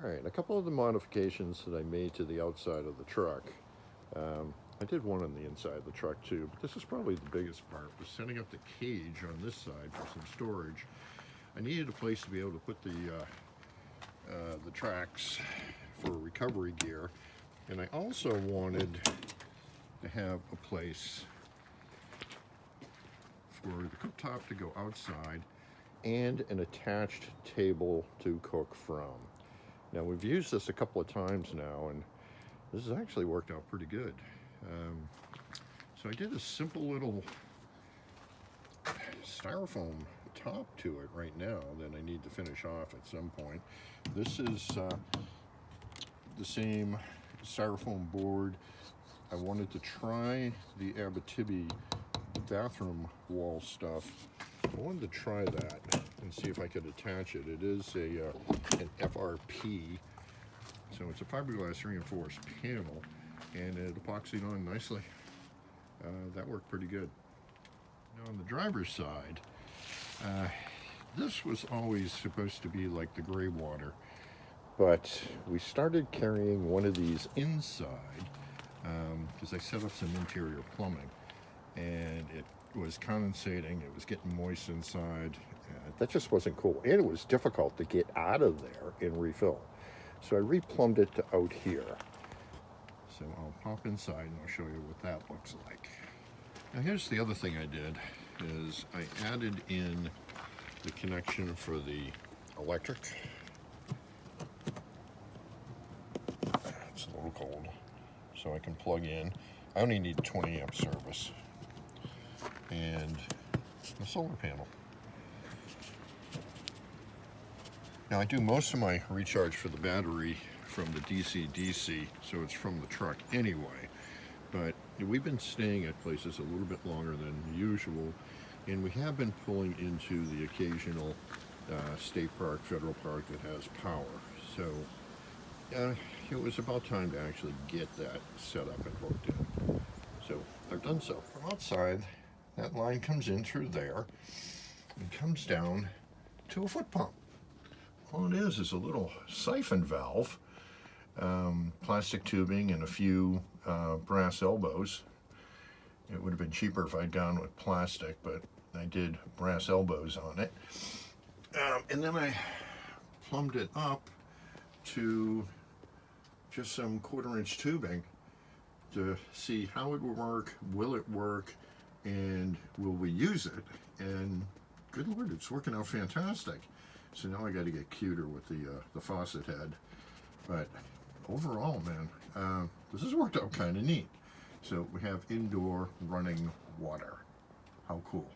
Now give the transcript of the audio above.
Alright, a couple of the modifications that I made to the outside of the truck. I did one on the inside of the truck too, but this is probably the biggest part, was setting up the cage on this side for some storage. I needed a place to be able to put the tracks for recovery gear, and I also wanted to have a place for the cooktop to go outside and an attached table to cook from. Now, we've used this a couple of times now, and this has actually worked out pretty good. So I did a simple little styrofoam top to it right now that I need to finish off at some point. This is the same styrofoam board. I wanted to try the Abitibi bathroom wall stuff. I wanted to try that and see if I could attach it. It is an FRP, so it's a fiberglass reinforced panel, and it epoxied on nicely. That worked pretty good. Now on the driver's side, this was always supposed to be like the gray water, but we started carrying one of these inside because I set up some interior plumbing, and it was condensating, it was getting moist inside. That just wasn't cool, and it was difficult to get out of there and refill. So I replumbed it to out here. So I'll pop inside and I'll show you what that looks like. Now here's the other thing I did, is I added in the connection for the electric. It's a little cold, so I can plug in. I only need 20 amp service, and a solar panel. Now I do most of my recharge for the battery from the DC-DC, so it's from the truck anyway, but we've been staying at places a little bit longer than usual, and we have been pulling into the occasional state park, federal park that has power. So it was about time to actually get that set up and hooked in. So I've done so. From outside, that line comes in through there and comes down to a foot pump. All it is a little siphon valve, plastic tubing and a few brass elbows. It would have been cheaper if I'd gone with plastic, but I did brass elbows on it. And then I plumbed it up to just some 1/4-inch tubing to see how it will work, will it work, and will we use it? And good Lord, it's working out fantastic. So now I got to get cuter with the faucet head. But overall, man, this has worked out kind of neat. So we have indoor running water. How cool.